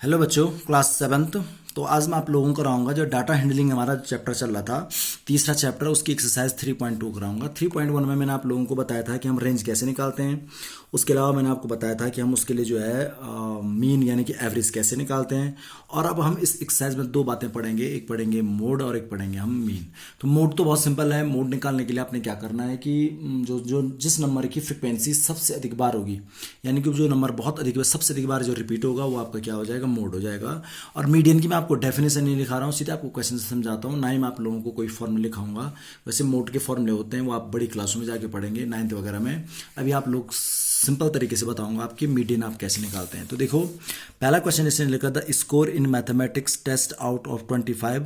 Hello बच्चों, class seventh. तो आज मैं आप लोगों को कराऊंगा जो डाटा हैंडलिंग हमारा चैप्टर चल रहा था, तीसरा चैप्टर, उसकी एक्सरसाइज 3.2 कराऊंगा। 3.1 में मैंने आप लोगों को बताया था कि हम रेंज कैसे निकालते हैं। उसके अलावा मैंने आपको बताया था कि हम उसके लिए जो है मीन यानी कि एवरेज कैसे निकालते हैं। और अब हम इस एक्सरसाइज में दो बातें पढ़ेंगे, एक पढ़ेंगे मोड और एक पढ़ेंगे हम मीन। तो मोड तो बहुत सिंपल है। मोड निकालने के लिए आपने क्या करना है कि जो जो जिस नंबर की फ्रिक्वेंसी सबसे अधिक बार होगी, यानी कि जो नंबर बहुत अधिक सबसे अधिक बार जो रिपीट होगा वो आपका क्या हो जाएगा, मोड हो जाएगा। और मीडियन की मैं आपको डेफिनेशन नहीं लिखा रहा हूँ, सीधे आपको क्वेश्चन से समझाता हूँ, ना ही मैं आप लोगों को कोई फॉर्मूले लिखाऊंगा। वैसे मोड के फॉर्मूले होते हैं वो आप बड़ी क्लासों में जाके पढ़ेंगे, 9th वगैरह में। अभी आप लोग सिंपल तरीके से बताऊंगा आपकी मीडियन आप कैसे निकालते हैं। तो देखो, पहला क्वेश्चन इसने लिखा था, score in mathematics test out of 25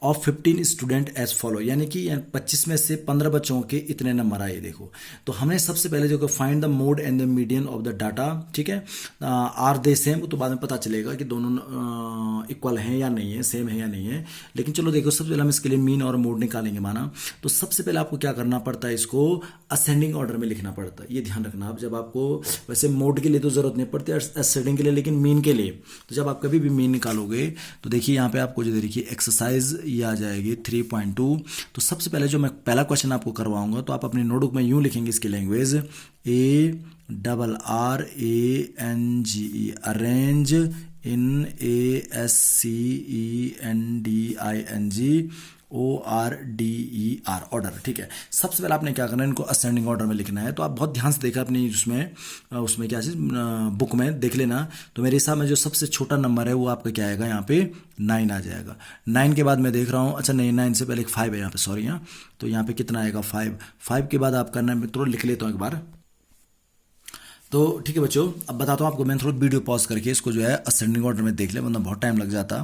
of 15 student as follow, यानी कि 25 में से 15 बच्चों के इतने नंबर आए। देखो, तो हमने सबसे पहले जो find the mode and the median of the data, ठीक है, आर दे सेम, वो तो बाद में पता चलेगा कि दोनों इक्वल हैं या नहीं है, सेम है या नहीं है। लेकिन चलो देखो, सबसे पहले हम इसके लिए मीन और मोड निकालेंगे माना। तो सबसे पहले आपको क्या करना पड़ता है, इसको असेंडिंग ऑर्डर में लिखना पड़ता है। ये ध्यान रखना आप, जब आपको वैसे मोड के लिए तो जरूरत नहीं पड़ती असेंडिंग के लिए, लेकिन मीन के लिए तो जब आप कभी भी मीन निकालोगे तो देखिए यहाँ पे आपको जो देखिए एक्सरसाइज ये आ जाएगी 3.2। तो सबसे पहले जो मैं पहला क्वेश्चन आपको करवाऊंगा तो आप अपने नोटबुक में यूं लिखेंगे इसकी लैंग्वेज, ARRANGE, अरेंज, इन ASCENDING ORDER, ऑर्डर। ठीक है, सबसे पहले आपने क्या करना है, इनको असेंडिंग ऑर्डर में लिखना है। तो आप बहुत ध्यान से देखा अपनी उसमें क्या चीज़ बुक में देख लेना। तो मेरे हिसाब में जो सबसे छोटा नंबर है वो आपका क्या आएगा, यहाँ पे 9 आ जाएगा। 9 के बाद मैं देख रहा हूँ, अच्छा नहीं, 9 से पहले एक 5 है यहाँ पे, सॉरी। यहाँ तो यहाँ पे कितना आएगा, 5 के बाद आप करना है, मैं थोड़ा लिख लेता हूँ एक बार। तो ठीक है बच्चों, अब बताता हूँ आपको। मैं थोड़ा वीडियो पॉज करके इसको जो है असेंडिंग ऑर्डर में देख ले, वरना बहुत टाइम लग जाता।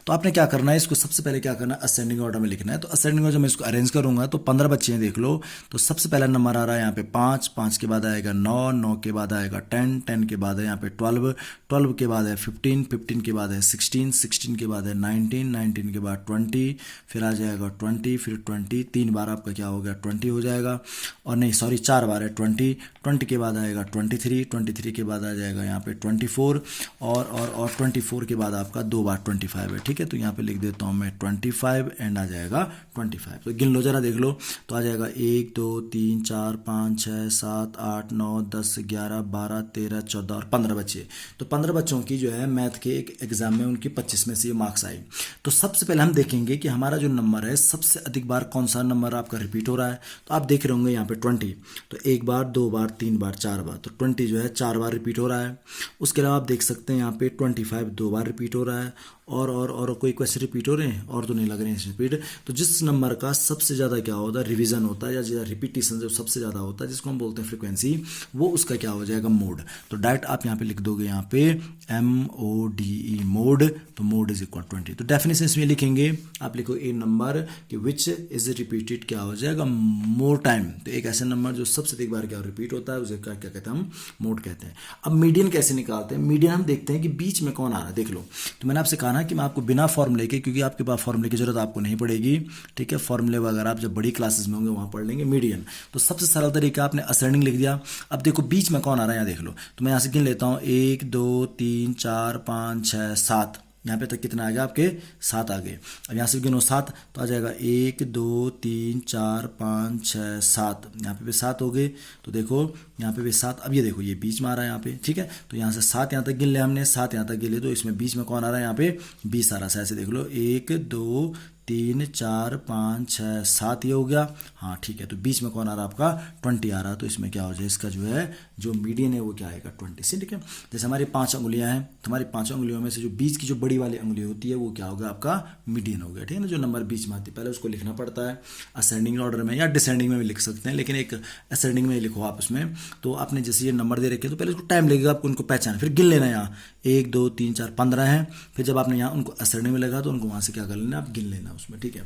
तो आपने क्या करना है, इसको सबसे पहले क्या करना है, असेंडिंग ऑर्डर में लिखना है। तो असेंडिंग ऑर्डर में इसको अरेंज करूंगा तो 15 बच्चे हैं, देख लो। तो सबसे पहला नंबर आ रहा है यहाँ पे 5, 5 के बाद आएगा 9, 9 के बाद आएगा 10, 10 के बाद है यहाँ पे 12, 12 के बाद है 15, 15 के बाद है 16, 16 के बाद है 19, 19 के बाद 20, फिर आ जाएगा 20, फिर 20, 3 बार आपका क्या हो गया, 20 हो जाएगा। और नहीं सॉरी, 4 बार है 20, 20 के बाद आएगा 23, 23 के बाद आ जाएगा यहाँ पे 24, और 24 के बाद आपका 2 बार 25 है। ठीक है, तो यहाँ पे लिख देता हूँ मैं 25 एंड आ जाएगा 25। तो गिन लो जरा, देख लो। तो आ जाएगा 1 2 3 4 5 6 7 8 9 10 11 12 13 14 और 15 बच्चे। तो 15 बच्चों की जो है मैथ के एक एग्जाम में उनकी 25 में से ये मार्क्स आई। तो सबसे पहले हम देखेंगे कि हमारा जो नंबर है सबसे अधिक बार कौन सा नंबर आपका रिपीट हो रहा है। तो आप देख रहे होंगे यहाँ पे 20। तो 1 बार 2 बार 3 बार 4 बार, तो 20 जो है 4 बार रिपीट हो रहा है। उसके अलावा आप देख सकते हैं यहाँ पे 25 2 बार रिपीट हो रहा है। और कोई क्वेश्चन रिपीट हो रहे हैं, और तो नहीं लग रहे हैं रिपीट। तो जिस नंबर का सबसे ज़्यादा क्या होता है, रिवीजन होता है या ज़्यादा रिपीटिशन जो सबसे ज़्यादा होता है, जिसको हम बोलते हैं फ्रिक्वेंसी, वो उसका क्या हो जाएगा, मोड। तो डायरेक्ट आप यहाँ पे लिख दोगे यहाँ पे MODE, मोड। तो मोड इज इक्वल 20। तो डेफिनेशन इसमें लिखेंगे, आप लिखो ए नंबर कि विच इज रिपीटेड, क्या हो जाएगा, मोर टाइम। तो एक ऐसा नंबर जो सबसे अधिक बार क्या रिपीट होता है उसे क्या कहते हैं, हम मोड कहते हैं। अब मीडियन कैसे निकालते हैं, मीडियन हम देखते हैं कि बीच में कौन आ रहा है। देख लो, तो मैंने आपसे कहा ना कि मैं आपको बिना फॉर्मूले के, क्योंकि आपके पास फॉर्मूले की जरूरत आपको नहीं पड़ेगी, ठीक है, फॉर्मूले वगैरह आप जब बड़ी क्लासेस में होंगे वहां पढ़ लेंगे। मीडियन तो सबसे सरल तरीका, आपने असेंडिंग लिख दिया। अब देखो बीच में कौन आ रहा है, यहाँ देख लो। तो मैं यहाँ से गिन लेता हूँ, 1 2 3 4 5 6 7, यहाँ पे तक कितना आ गया आपके, 7 आ गए। अब यहाँ से गिनो 7, तो आ जाएगा 1 2 3 4 5 6 7, यहाँ पे भी 7 हो गए। तो देखो यहाँ पे भी 7। अब ये देखो ये बीच में आ रहा है यहाँ पे, ठीक है। तो यहाँ से 7 यहाँ तक गिन ले हमने, 7 यहाँ तक गिन ले, तो इसमें बीच में कौन आ रहा है, यहाँ पे 20 आ रहा है। ऐसे देख लो, 1 2 3 4 5 6 7 ये हो गया। हाँ ठीक है, तो बीच में कौन आ रहा है आपका, 20 आ रहा है। तो इसमें क्या हो जाए, इसका जो है जो मीडियन है वो क्या आएगा, 20 से। ठीक है, जैसे हमारी 5 उंगलियां हैं, तो हमारी 5 उंगलियों में से जो बीच की जो बड़ी वाली उंगली होती है वो क्या होगा, आपका मीडियन हो गया। ठीक है ना, जो नंबर बीच में आती है पहले उसको लिखना पड़ता है असेंडिंग ऑर्डर में, या डिसेंडिंग में भी लिख सकते हैं, लेकिन एक असेंडिंग में ही लिखो आप उसमें। तो आपने जैसे ये नंबर दे रखे तो पहले उसको टाइम लगेगा आपको उनको पहचान, फिर गिन लेना। यहाँ 1 2 3 4 15 है, फिर जब आपने यहाँ उनको असेंडिंग में लगा तो उनको वहाँ से क्या कर लेना, आप गिन लेना उसमें। ठीक है,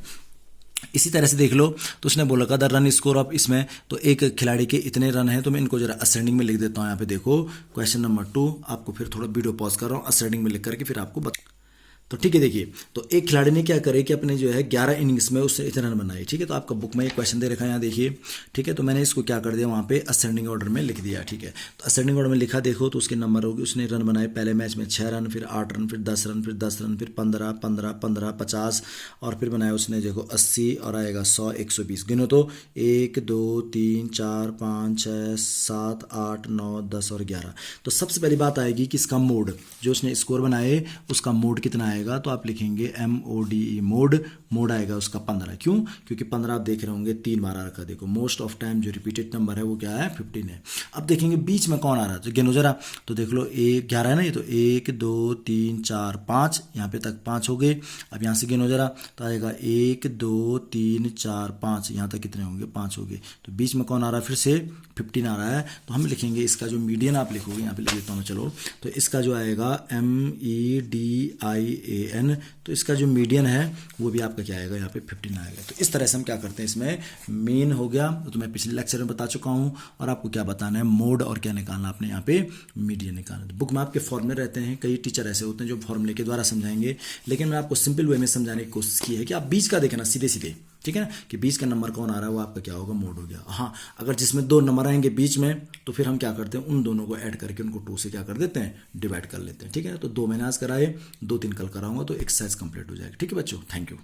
इसी तरह से देख लो। तो उसने बोला था द रन स्कोर ऑफ, इसमें तो एक खिलाड़ी के इतने रन हैं, तो मैं इनको जरा असेंडिंग में लिख देता हूँ। यहाँ पे देखो क्वेश्चन नंबर 2, आपको फिर थोड़ा वीडियो पॉज कर रहा हूँ, असेंडिंग में लिख करके फिर आपको बता। तो ठीक है, देखिए तो एक खिलाड़ी ने क्या करे कि अपने जो है 11 इनिंग्स में उसने इतने रन बनाए। ठीक है, तो आपका बुक में एक क्वेश्चन दे रखा है यहाँ देखिए। ठीक है, तो मैंने इसको क्या कर दिया वहाँ पे असेंडिंग ऑर्डर में लिख दिया। ठीक है, तो असेंडिंग ऑर्डर में लिखा, देखो तो उसके नंबर होगी, उसने रन बनाए पहले मैच में 6 रन, फिर 8 रन, फिर 10 रन, फिर 10 रन, फिर 15, 15, 15, 50 और फिर बनाया उसने देखो 80 और आएगा 100, 120। गिनो तो 1 2 3 4 5 6 7 8 9 10 और 11। तो सबसे पहली बात आएगी कि इसका मोड, जो उसने स्कोर बनाए उसका मोड कितना आएगा, तो आप लिखेंगे MODE मोड। मोड आएगा उसका 15। क्यों? क्योंकि 15 आप देख रहे होंगे 3 बार आ रखा। देखो मोस्ट ऑफ टाइम जो रिपीटेड नंबर है वो क्या है, 15 है। अब देखेंगे बीच में कौन आ रहा है, तो गिनो जरा, तो देख लो 11 है ना ये, तो 1 2 3 4 5, यहाँ पे तक 5 हो गए। अब यहाँ से गिनो जरा, तो आएगा 1 2 3 4 5, यहाँ तक कितने होंगे, 5 हो गए। तो बीच में कौन आ रहा है, फिर से 15 आ रहा है। तो हम लिखेंगे इसका जो मीडियन आप लिखोगे, यहाँ पे लिख देता हूँ चलो, तो इसका जो आएगा MEDIAN, तो इसका जो मीडियन है वो भी आपका क्या आएगा, यहाँ पे 15 आएगा। तो इस तरह से हम क्या करते हैं, इसमें मेन हो गया तो मैं पिछले लेक्चर में बता चुका हूँ, और आपको क्या बताना है, मोड और क्या निकालना आपने यहाँ पे, मीडियन निकालना। तो बुक में आपके फॉर्मूले रहते हैं, कई टीचर ऐसे होते हैं जो फॉर्मूले के द्वारा समझाएंगे, लेकिन मैं आपको सिंपल वे में समझाने की कोशिश की है कि आप बीच का देखना सीधे सीधे। ठीक है ना, कि बीच का नंबर कौन आ रहा है वो आपका क्या होगा, मोड हो गया। हाँ, अगर जिसमें 2 नंबर आएंगे बीच में, तो फिर हम क्या करते हैं, उन दोनों को ऐड करके उनको 2 से क्या कर देते हैं, डिवाइड कर लेते हैं। ठीक है, तो 2 मैंने आज कराए, 2 3 कल कराऊंगा, तो एक्सरसाइज कंप्लीट हो जाएगी। ठीक है बच्चों, थैंक यू।